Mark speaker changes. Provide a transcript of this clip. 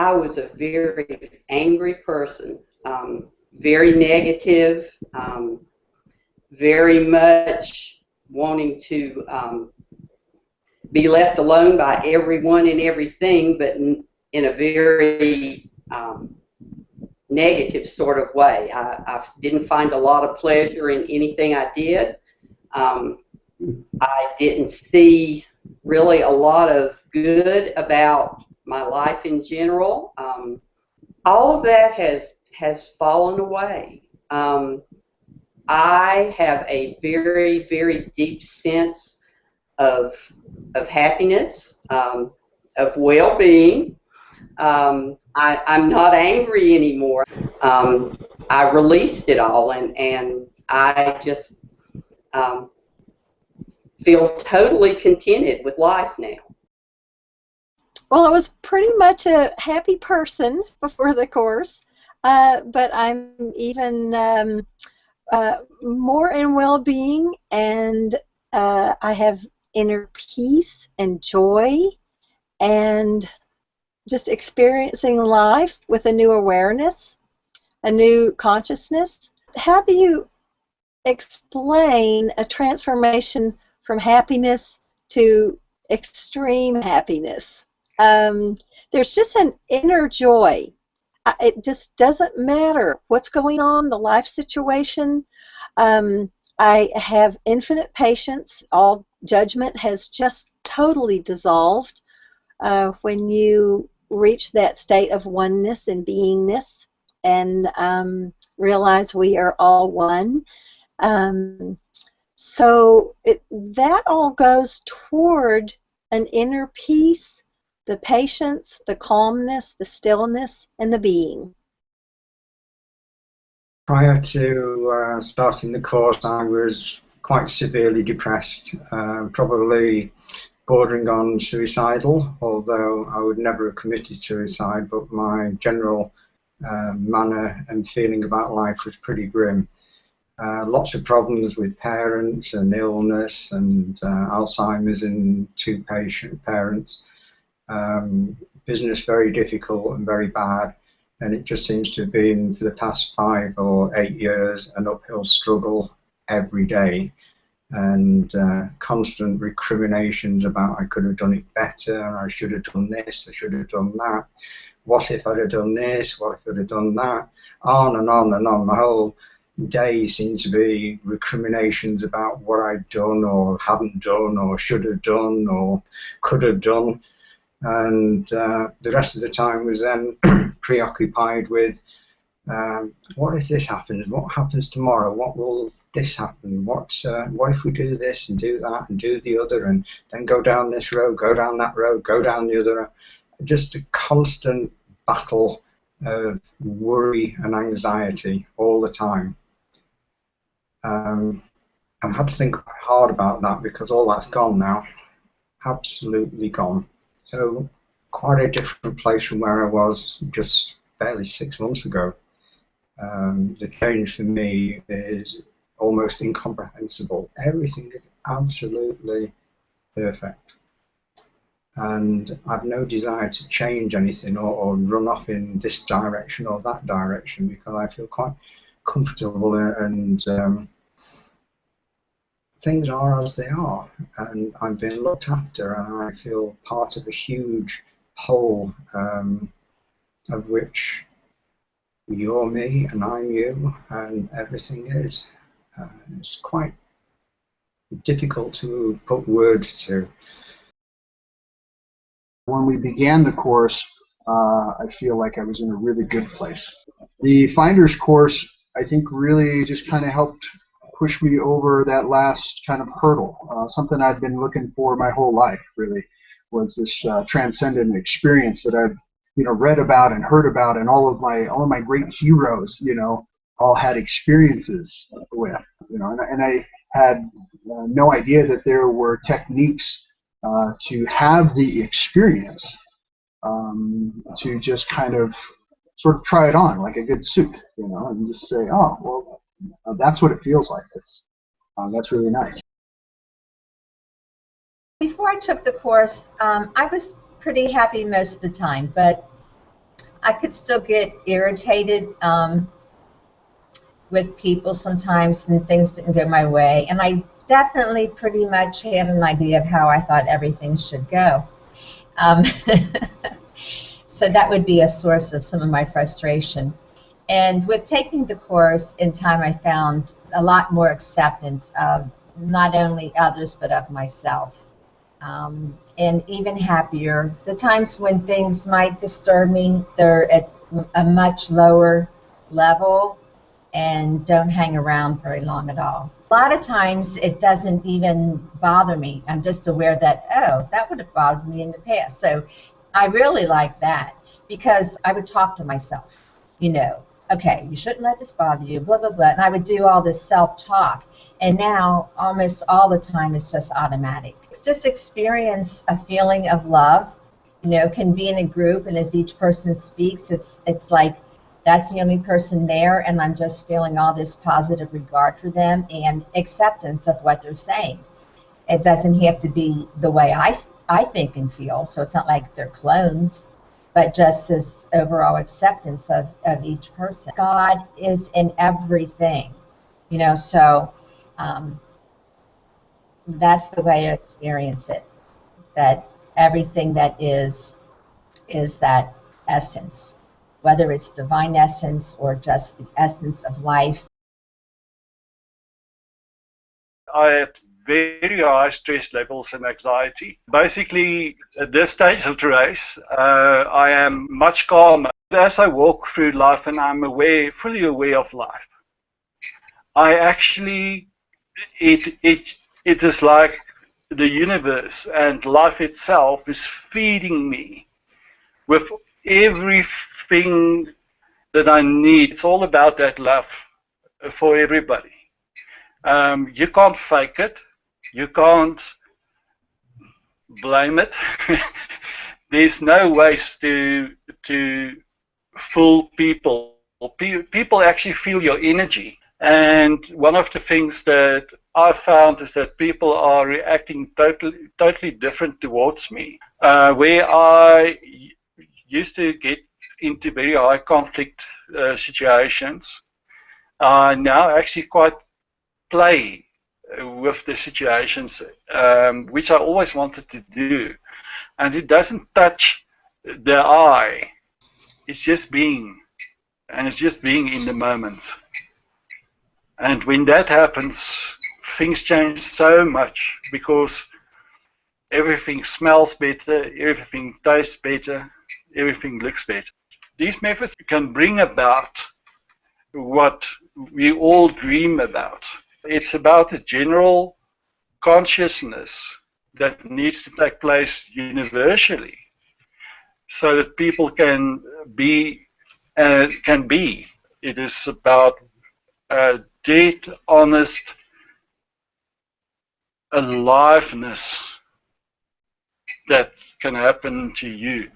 Speaker 1: I was a very angry person, very negative, very much wanting to be left alone by everyone and everything, but in a very negative sort of way. I didn't find a lot of pleasure in anything I did. I didn't see really a lot of good about my life in general. All of that has fallen away. I have a very, very deep sense of happiness, of well-being. I'm not angry anymore. I released it all, and I just feel totally contented with life now.
Speaker 2: Well, I was pretty much a happy person before the Course, but I'm even more in well-being, and I have inner peace and joy and just experiencing life with a new awareness, a new consciousness. How do you explain a transformation from happiness to extreme happiness? There's just an inner joy. It just doesn't matter what's going on, the life situation. I have infinite patience. All judgment has just totally dissolved when you reach that state of oneness and beingness and realize we are all one. So that all goes toward an inner peace, the patience, the calmness, the stillness, and the being.
Speaker 3: Prior to starting the course, I was quite severely depressed, probably bordering on suicidal, although I would never have committed suicide, but my general manner and feeling about life was pretty grim. Lots of problems with parents and illness and Alzheimer's in two parents. Business very difficult and very bad, and it just seems to have been for the past 5 or 8 years an uphill struggle every day, and constant recriminations about I could have done it better, I should have done this, I should have done that, what if I'd have done this, what if I'd have done that, on and on and on. My whole day seemed to be recriminations about what I'd done or hadn't done or should have done or could have done. And the rest of the time was then preoccupied with what if this happens, what happens tomorrow, what will this happen, what if we do this and do that and do the other, and then go down this road, go down that road, go down the other. Just a constant battle of worry and anxiety all the time. I've had to think hard about that because all that's gone now, absolutely gone. So quite a different place from where I was just barely 6 months ago. The change for me is almost incomprehensible. Everything is absolutely perfect. And I've no desire to change anything or run off in this direction or that direction, because I feel quite comfortable and things are as they are, and I'm being looked after, and I feel part of a huge whole of which you're me and I'm you and everything is. It's quite difficult to put words to.
Speaker 4: When we began the course, I feel like I was in a really good place. The Finder's course, I think, really just kind of helped push me over that last kind of hurdle. Something I'd been looking for my whole life, really, was this transcendent experience that I've read about and heard about, and all of my great heroes, all had experiences with, and I had no idea that there were techniques to have the experience, to just kind of sort of try it on like a good suit, and just say, oh, well, that's what it feels like. That's really nice.
Speaker 5: Before I took the course, I was pretty happy most of the time, but
Speaker 2: I could still get irritated with people sometimes, and things didn't go my way. And I definitely pretty much had an idea of how I thought everything should go. So that would be a source of some of my frustration. And with taking the course, in time I found a lot more acceptance of not only others, but of myself. And even happier. The times when things might disturb me, they're at a much lower level and don't hang around very long at all. A lot of times it doesn't even bother me. I'm just aware that, oh, that would have bothered me in the past. So I really like that, because I would talk to myself, okay, you shouldn't let this bother you, blah, blah, blah. And I would do all this self-talk. And now almost all the time it's just automatic. Just experience a feeling of love, can be in a group, and as each person speaks, it's like that's the only person there, and I'm just feeling all this positive regard for them and acceptance of what they're saying. It doesn't have to be the way I think and feel, so it's not like they're clones, but just this overall acceptance of each person. God is in everything, so that's the way I experience it, that everything that is that essence, whether it's divine essence or just the essence of life.
Speaker 5: I had very high stress levels and anxiety. Basically, at this stage of the race, I am much calmer. As I walk through life and I'm fully aware of life, I actually, it is like the universe and life itself is feeding me with everything that I need. It's all about that love for everybody. You can't fake it. You can't blame it. There's no ways to fool people. People actually feel your energy. And one of the things that I found is that people are reacting totally different towards me. Where I used to get into very high conflict situations, I now actually quite play with the situations, which I always wanted to do. And it doesn't touch the I. It's just being. And it's just being in the moment. And when that happens, things change so much, because everything smells better, everything tastes better, everything looks better. These methods can bring about what we all dream about. It's about the general consciousness that needs to take place universally, so that people can be. It is about dead, honest aliveness that can happen to you.